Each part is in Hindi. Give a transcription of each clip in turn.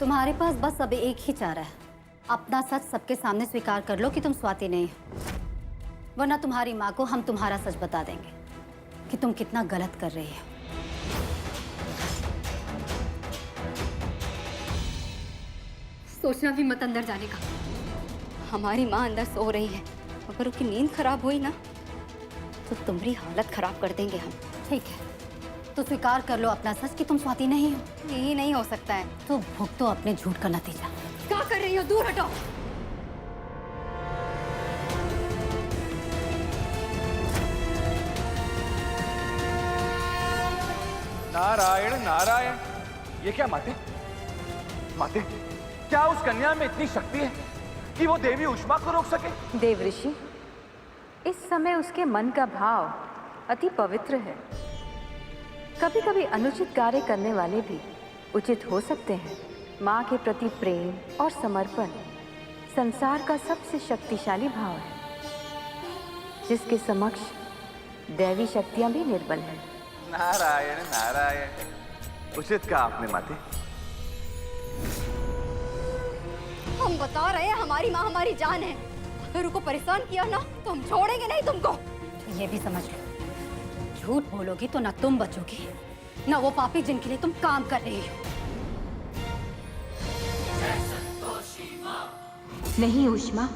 तुम्हारे पास बस अब एक ही चारा है, अपना सच सबके सामने स्वीकार कर लो कि तुम स्वाति नहीं हो, वरना तुम्हारी माँ को हम तुम्हारा सच बता देंगे कि तुम कितना गलत कर रही हो। सोचना भी मत अंदर जाने का। हमारी माँ अंदर सो रही है, अगर उसकी नींद खराब हुई ना तो तुम्हारी हालत खराब कर देंगे हम। ठीक है, तो स्वीकार कर लो अपना सच कि तुम स्वाति नहीं हो। यही नहीं हो सकता है। तो भुगतो अपने झूठ का नतीजा। क्या कर रही हो? दूर हटो। नारायण नारायण, ये क्या माते? माते, क्या उस कन्या में इतनी शक्ति है कि वो देवी उष्मा को रोक सके? देवऋषि, इस समय उसके मन का भाव अति पवित्र है। कभी कभी अनुचित कार्य करने वाले भी उचित हो सकते हैं। माँ के प्रति प्रेम और समर्पण संसार का सबसे शक्तिशाली भाव है, जिसके समक्ष दैवी शक्तियां भी निर्बल हैं। नारायण नारायण, उचित कहा आपने माते। हम बता रहे हैं हमारी माँ हमारी जान है। अगर उनको परेशान किया ना तो हम छोड़ेंगे नहीं तुमको। तो ये भी समझ लो, झूठ बोलोगी तो ना तुम बचोगी, ना वो पापी जिनके लिए तुम काम कर रही हो। नहीं उष्मा,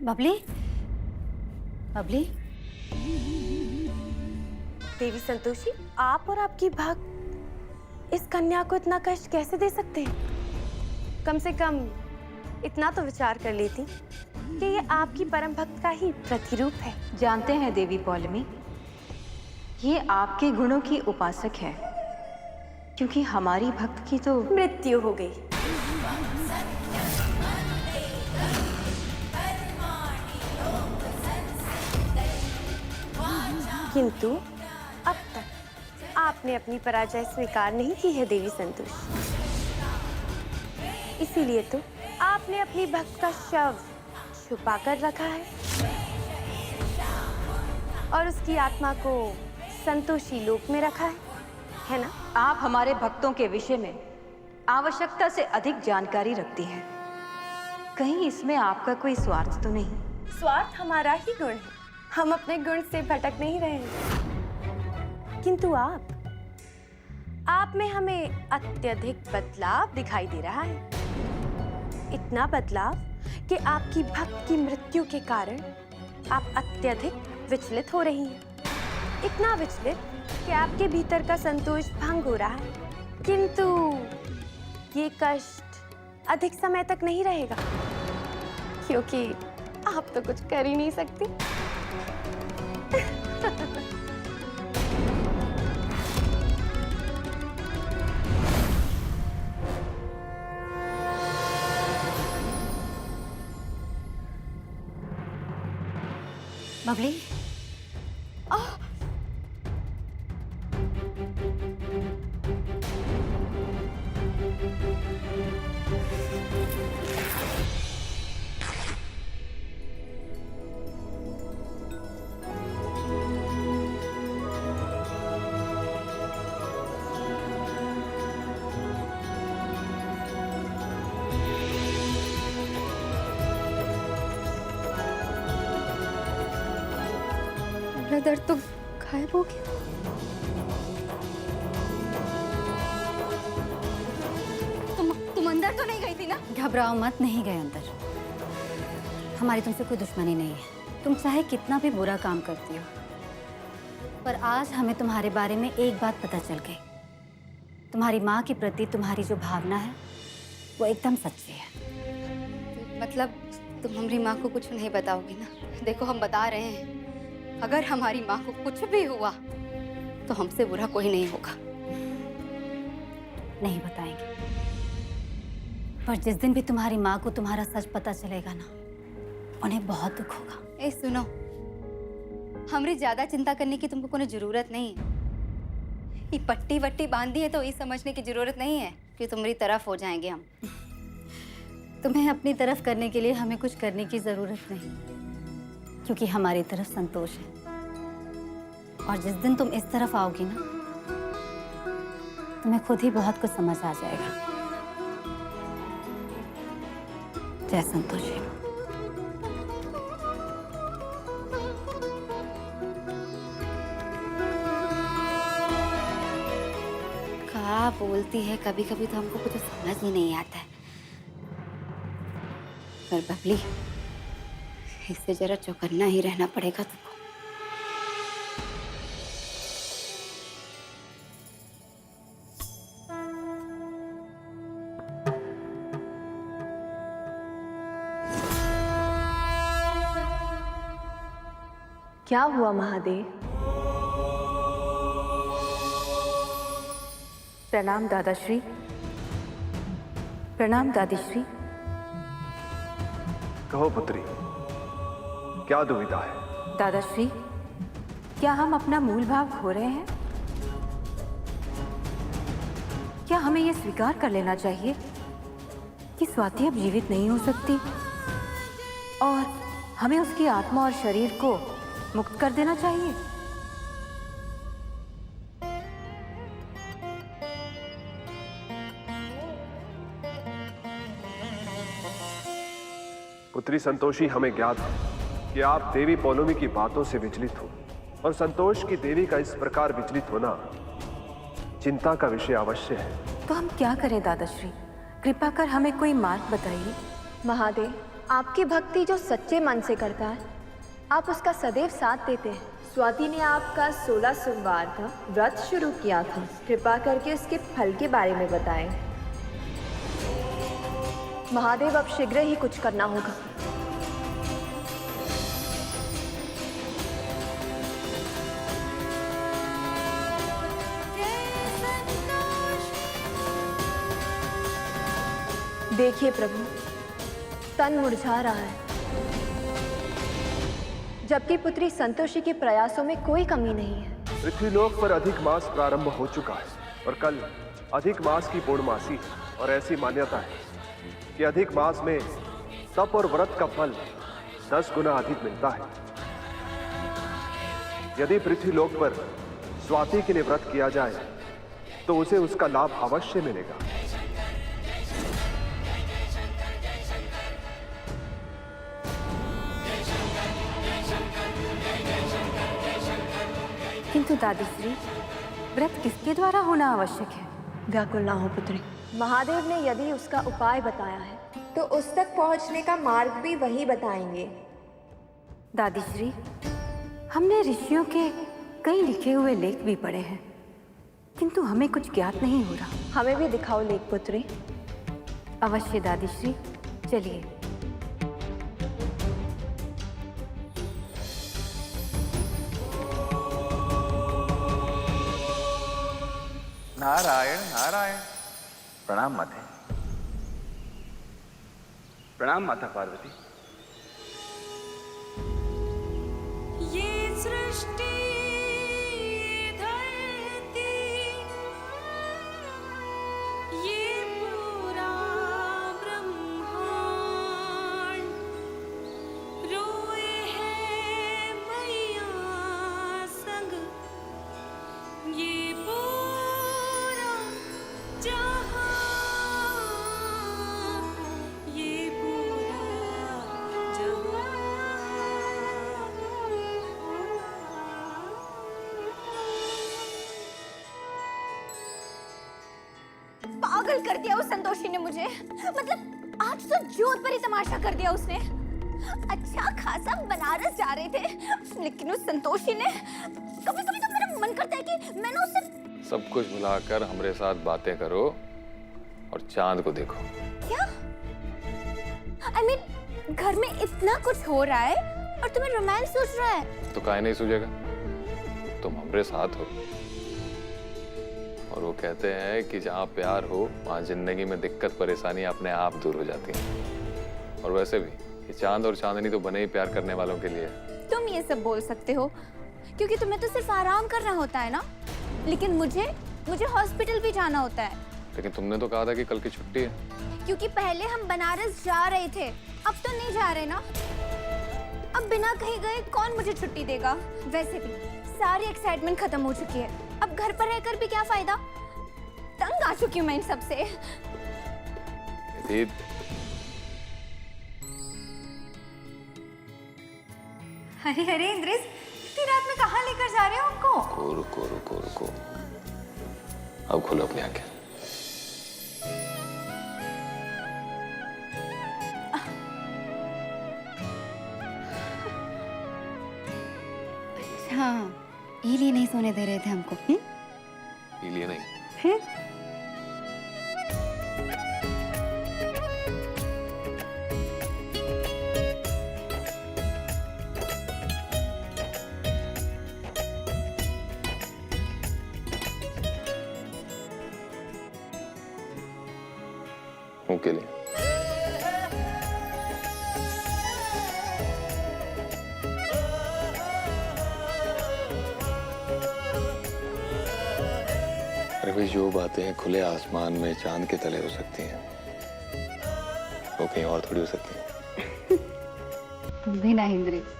बबली, बबली, देवी संतोषी, आप और आपकी भक्त इस कन्या को इतना कष्ट कैसे दे सकते हैं? कम से कम इतना तो विचार कर लेती कि ये आपकी परम भक्त का ही प्रतिरूप है। जानते हैं देवी पौलमी, ये आपके गुणों की उपासक है, क्योंकि हमारी भक्त की तो मृत्यु हो गई। किंतु अब तक आपने अपनी पराजय स्वीकार नहीं की है देवी संतोषी। इसीलिए तो आपने अपनी भक्त का शव छुपा कर रखा है और उसकी आत्मा को संतोषी लोक में रखा है ना? आप हमारे भक्तों के विषय में आवश्यकता से अधिक जानकारी रखती हैं। कहीं इसमें आपका कोई स्वार्थ तो नहीं? स्वार्थ हमारा ही गुण है, हम अपने गुण से भटक नहीं रहे हैं। किंतु आप में हमें अत्यधिक बदलाव दिखाई दे रहा है। इतना बदलाव कि आपकी भक्त की मृत्यु के कारण आप अत्यधिक विचलित हो रही हैं। इतना विचलित कि आपके भीतर का संतोष भंग हो रहा है। किंतु ये कष्ट अधिक समय तक नहीं रहेगा, क्योंकि आप तो कुछ कर ही नहीं सकती। बबली, मेरा दर्द तो गायब हो गया। तुम अंदर तो नहीं गई थी ना? घबराओ मत, नहीं गए अंदर। हमारी तुमसे कोई दुश्मनी नहीं है। तुम चाहे कितना भी बुरा काम करती हो, पर आज हमें तुम्हारे बारे में एक बात पता चल गई। तुम्हारी माँ के प्रति तुम्हारी जो भावना है वो एकदम सच्ची है। मतलब तुम हमारी माँ को कुछ नहीं बताओगी ना? देखो हम बता रहे हैं, अगर हमारी माँ को कुछ भी हुआ तो हमसे बुरा कोई नहीं होगा। नहीं बताएंगे। पर जिस दिन भी तुम्हारी माँ को तुम्हारा सच पता चलेगा ना, उन्हें बहुत दुख होगा। ए सुनो, हमरी ज्यादा चिंता करने की तुमको कोनो जरूरत नहीं है। ये पट्टी वट्टी बांधी है तो ये समझने की जरूरत नहीं है कि तुम्हारी तरफ हो जाएंगे हम। तुम्हें अपनी तरफ करने के लिए हमें कुछ करने की जरूरत नहीं, क्योंकि हमारी तरफ संतोष है। और जिस दिन तुम इस तरफ आओगी ना, तुम्हें खुद ही बहुत कुछ समझ आ जाएगा। जय संतोषी। क्या बोलती है, कभी कभी तो हमको कुछ समझ ही नहीं आता है। पर बबली, इससे जरा चौकन्ना ही रहना पड़ेगा तुमको। क्या हुआ महादेव? प्रणाम दादाश्री। प्रणाम दादीश्री। कहो पुत्री, क्या दुविधा है? दादाश्री, क्या हम अपना मूल भाव खो रहे हैं? क्या हमें यह स्वीकार कर लेना चाहिए कि स्वाति अब जीवित नहीं हो सकती और हमें उसकी आत्मा और शरीर को मुक्त कर देना चाहिए? पुत्री संतोषी, हमें ज्ञात है कि आप देवी पौलोमी की बातों से विचलित हो, और संतोष की देवी का इस प्रकार विचलित होना चिंता का विषय अवश्य है। तो हम क्या करें दादाश्री? कृपा कर हमें कोई मार्ग बताइए। महादेव, आपकी भक्ति जो सच्चे मन से करता है, आप उसका सदैव साथ देते हैं। स्वाति ने आपका 16 सोमवार का व्रत शुरू किया था। कृपा करके उसके फल के बारे में बताएं। महादेव, अब शीघ्र ही कुछ करना होगा। देखिए प्रभु, तन मुरझा रहा है, जबकि पुत्री संतोषी के प्रयासों में कोई कमी नहीं है। पृथ्वीलोक पर अधिक मास प्रारंभ हो चुका है और कल अधिक मास की पूर्णमासी है, और ऐसी मान्यता है कि अधिक मास में तप और व्रत का फल 10 गुना अधिक मिलता है। यदि पृथ्वीलोक पर स्वाति के लिए व्रत किया जाए तो उसे उसका लाभ अवश्य मिलेगा। किंतु दादीश्री, व्रत किसके द्वारा होना आवश्यक है? व्याकुल ना हो पुत्री, महादेव ने यदि उसका उपाय बताया है तो उस तक पहुंचने का मार्ग भी वही बताएंगे। दादीश्री, हमने ऋषियों के कई लिखे हुए लेख भी पढ़े हैं, किंतु हमें कुछ ज्ञात नहीं हो रहा। हमें भी दिखाओ लेख पुत्री। अवश्य दादीश्री, चलिए। नारायण नारायण। प्रणाम माते। प्रणाम माता पार्वती। ये सृष्टि धरती, ये पूरा ब्रह्मांड रोए है मैया संग, ये पूरा जहां, ये पूरा जहां। पागल कर दिया उस संतोषी ने मुझे। मतलब आज तो जोर पर ही तमाशा कर दिया उसने। अच्छा खासा बनारस जा रहे थे, लेकिन उस संतोषी ने, कभी कभी तो मेरा मन करता है कि मैं ना उससे सब कुछ भुलाकर हमरे साथ बातें करो और चांद को देखो। क्या I mean, घर में इतना कुछ हो रहा है और तुम्हें रोमांस सोच रहा है? तो काहे नहीं सूझेगा? तुम हमरे साथ हो और वो कहते हैं कि जहाँ प्यार हो वहाँ जिंदगी में दिक्कत परेशानी अपने आप दूर हो जाती है। और वैसे भी ये चांद और चांदनी तो बने ही प्यार करने वालों के लिए। तुम ये सब बोल सकते हो क्योंकि तुम्हें तो सिर्फ आराम करना होता है ना, लेकिन मुझे हॉस्पिटल भी जाना होता है। लेकिन तुमने तो कहा था कि कल की छुट्टी है। क्योंकि पहले हम बनारस जा रहे थे, अब तो नहीं जा रहे ना। अब बिना कहीं गए कौन मुझे छुट्टी देगा? वैसे भी सारी एक्साइटमेंट खत्म हो चुकी है, अब घर पर रहकर भी क्या फायदा? तंग आ चुकी हूँ मैं इन सब से। अरे अरे इंद्रेश, इतनी रात में कहाँ लेकर जा रहे हो उनको? रुको रुको रुको, अब खोलो अपनी आंखें। हाँ, इसीलिए नहीं सोने दे रहे थे हमको। इसीलिए नहीं। के लिए अरे भाई, जो बातें खुले आसमान में चांद के तले हो सकती हैं वो कहीं और थोड़ी हो सकती हैं। तुम भी ना इंद्रेश।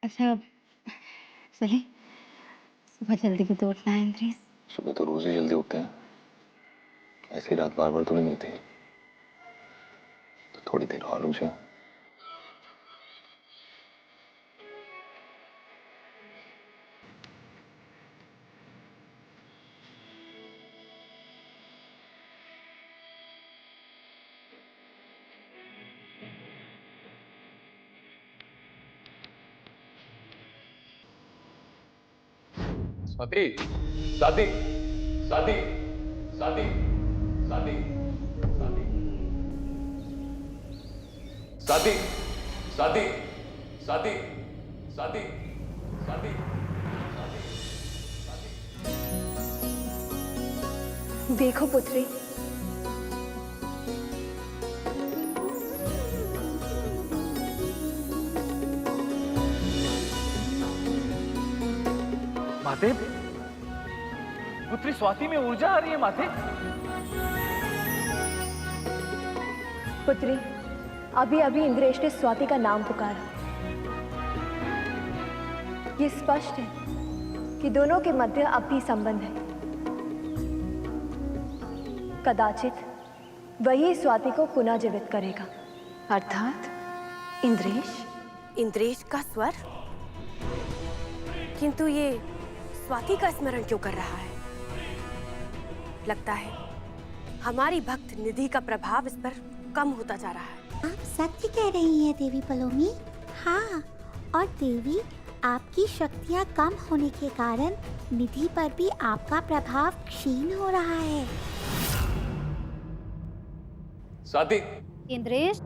अच्छा चलिए, सुबह जल्दी भी तो उठना है इंद्रेश। सुबह तो रोज ही जल्दी उठते हैं, ऐसी रात बार बार थोड़ी नहीं थी। तो थोड़ी देर और रुक जाओ। स्वाति, स्वाति, स्वाति, स्वाति, स्वाति, स्वाति, स्वाति, स्वाति, स्वाति, स्वाति, स्वाति। देखो पुत्री, माते, पुत्री स्वाति में ऊर्जा आ रही है माते। पुत्री, अभी अभी इंद्रेश ने स्वाति का नाम पुकारा। ये स्पष्ट है कि दोनों के मध्य अब भी संबंध है। कदाचित वही स्वाति को पुनः जीवित करेगा। अर्थात इंद्रेश का स्वर? किंतु ये स्वाति का स्मरण क्यों कर रहा है? लगता है हमारी भक्त निधि का प्रभाव इस पर कम होता जा रहा है। आप सत्य कह रही हैं देवी पलोमी। हाँ, और देवी, आपकी शक्तियाँ कम होने के कारण निधि पर भी आपका प्रभाव क्षीण हो रहा है। स्वाति, इंद्रेश,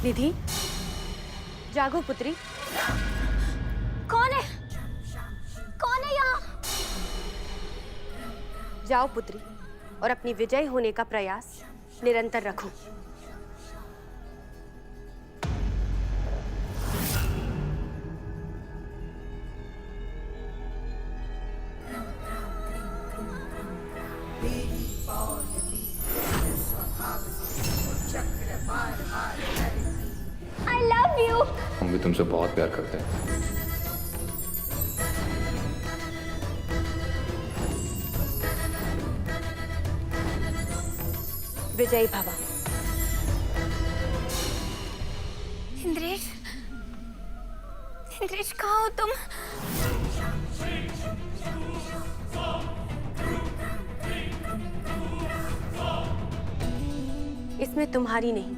निधि, जागो पुत्री। कौन है? कौन है यहाँ? जाओ पुत्री, और अपनी विजय होने का प्रयास निरंतर रखो। I love you. हम भी तुमसे बहुत प्यार करते हैं। विजयी भवा। इंद्रेश, इंद्रेश कहाँ हो तुम? इसमें तुम्हारी नहीं,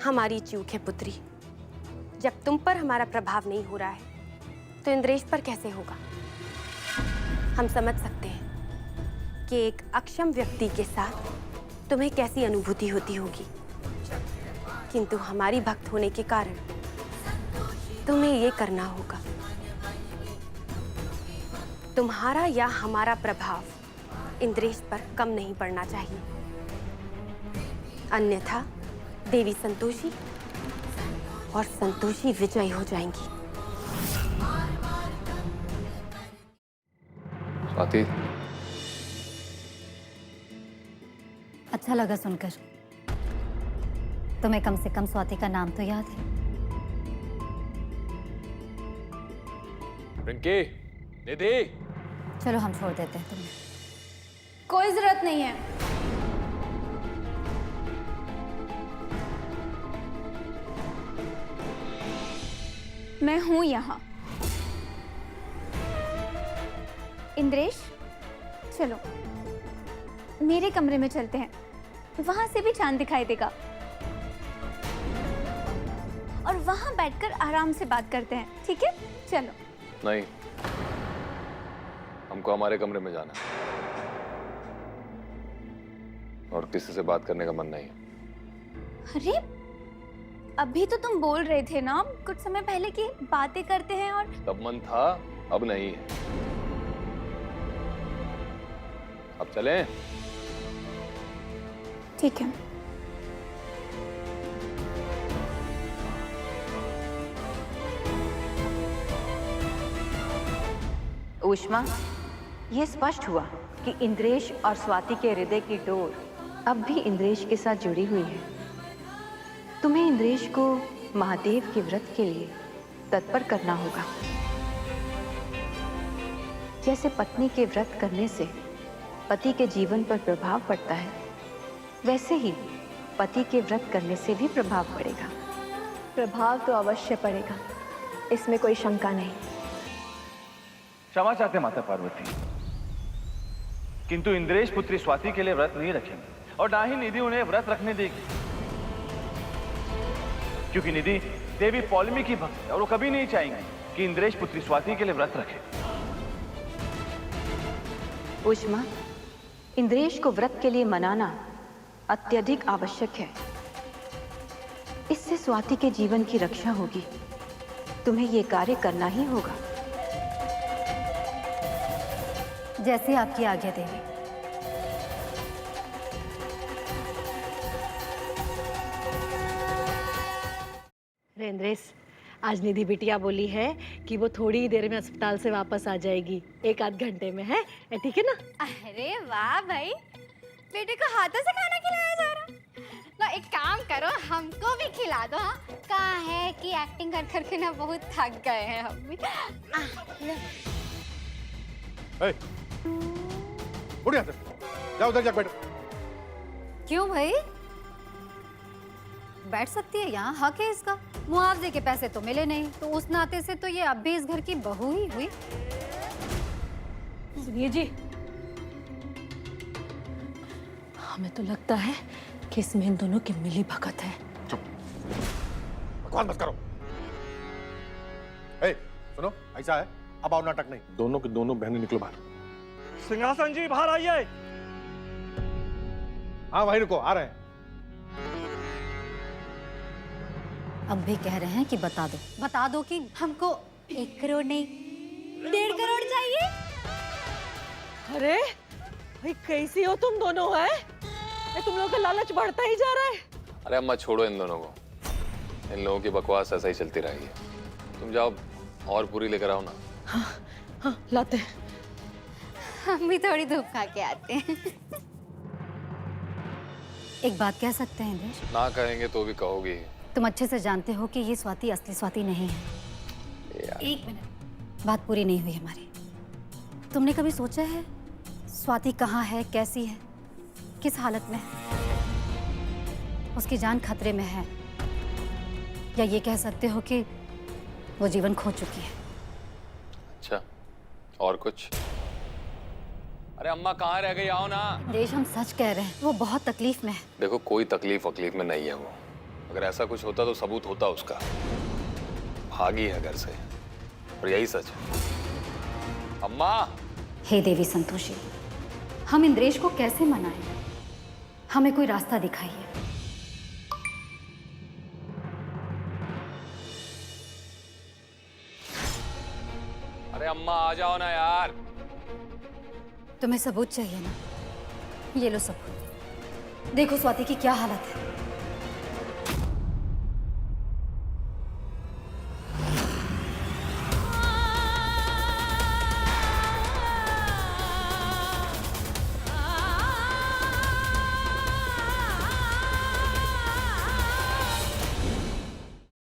हमारी चूक है पुत्री। जब तुम पर हमारा प्रभाव नहीं हो रहा है तो इंद्रेश पर कैसे होगा? हम समझ सकते हैं कि एक अक्षम व्यक्ति के साथ तुम्हें कैसी अनुभूति होती होगी, किंतु हमारी भक्त होने के कारण तुम्हें ये करना होगा। तुम्हारा या हमारा प्रभाव इंद्रेश पर कम नहीं पड़ना चाहिए, अन्यथा देवी संतोषी और संतोषी विजयी हो जाएंगी। स्वाति, अच्छा लगा सुनकर। तुम्हें कम से कम स्वाति का नाम तो याद है। रिंकी, निधि, चलो हम छोड़ देते हैं तुम्हें। कोई जरूरत नहीं है। मैं हूं यहाँ। इंद्रेश, चलो मेरे कमरे में चलते हैं, वहां से भी चांद दिखाई देगा और वहां बैठकर आराम से बात करते हैं, ठीक है? चलो। नहीं, हमको हमारे कमरे में जाना है और किसी से बात करने का मन नहीं है। अरे अभी तो तुम बोल रहे थे ना कुछ समय पहले कि बातें करते हैं, और तब मन था, अब नहीं है। अब चलें? ठीक है। ऊष्मा, ये स्पष्ट हुआ कि इंद्रेश और स्वाति के हृदय की डोर अब भी इंद्रेश के साथ जुड़ी हुई है। तुम्हें इंद्रेश को महादेव के व्रत के लिए तत्पर करना होगा। जैसे पत्नी के व्रत करने से पति के जीवन पर प्रभाव पड़ता है, वैसे ही पति के व्रत करने से भी प्रभाव पड़ेगा। प्रभाव तो अवश्य पड़ेगा, इसमें कोई शंका नहीं। क्षमा चाहते माता पार्वती, किंतु इंद्रेश पुत्री स्वाति के लिए व्रत नहीं रखेंगे और ना ही निधि उन्हें व्रत रखने देगी, क्योंकि निधि देवी पौलमी की भक्त है और वो कभी नहीं चाहेंगे कि इंद्रेश पुत्री स्वाति के लिए व्रत रखे। ऊष्मा, इंद्रेश को व्रत के लिए मनाना अत्यधिक आवश्यक है। इससे स्वाति के जीवन की रक्षा होगी। तुम्हें ये कार्य करना ही होगा। जैसे आपकी आज्ञा देवी। इंद्रेश, आज निधि बिटिया बोली है कि वो थोड़ी ही देर में अस्पताल से वापस आ जाएगी, 1-8 घंटे में, है ठीक है ना? अरे वाह भाई, बेटे को हाथों से खाना खिलाया जा रहा। ना एक काम करो, हमको भी खिला दो। हाँ, कहाँ है कि एक्टिंग कर करके ना बहुत थक गए हैं हम भी। उठ यहाँ से, जाओ उधर जाकर बैठो। क्यों भाई? बैठ सकती है, यहाँ हक है इसका। मुआवजे के पैसे तो मिले नहीं, तो उस नाते से तो ये अब भी इस घर की बहू ही हुई। सुनिए जी, हमें तो लगता है कि इसमें इन दोनों की मिली भगत है। चुप, बकवास मत करो। सुनो, ऐसा है, अब आओ, नाटक नहीं। दोनों की दोनों बहनें निकलो बाहर। सिंहासन जी बाहर आइए। हाँ वहीं रुको, आ रहे हैं। अब भी कह रहे हैं कि बता दो कि हमको 1 करोड़ नहीं 1.5 करोड़ चाहिए। अरे भाई कैसी हो तुम दोनों है? तुम लोगों का लालच बढ़ता ही जा रहा है। अरे अम्मा छोड़ो इन दोनों को, इन लोगों की बकवास ऐसा ही चलती रहेगी। तुम जाओ और पूरी लेकर आओ ना। हाँ लाते। हम भी थोड़ी धूप खा के आते हैं। एक बात कह सकते हैं इंद्रेश? ना कहेंगे तो भी कहोगी। तुम अच्छे से जानते हो कि ये स्वाति असली स्वाति नहीं है। एक मिनट, बात पूरी नहीं हुई हमारी। तुमने कभी सोचा है स्वाति कहाँ है, कैसी है, किस हालत में है? उसकी जान खतरे में है, या ये कह सकते हो कि वो जीवन खो चुकी है। अच्छा, और कुछ? अरे अम्मा कहाँ रह गई, आओ ना। देश, हम सच कह रहे हैं, वो बहुत तकलीफ में है। देखो कोई तकलीफ वकलीफ में नहीं है वो। अगर ऐसा कुछ होता तो सबूत होता उसका। भागी है घर से, और यही सच है। अम्मा! हे देवी संतोषी, हम इंद्रेश को कैसे मनाएं? हमें कोई रास्ता दिखाइए। अरे अम्मा आ जाओ ना यार। तुम्हें सबूत चाहिए ना? ये लो सबूत। देखो स्वाति की क्या हालत है।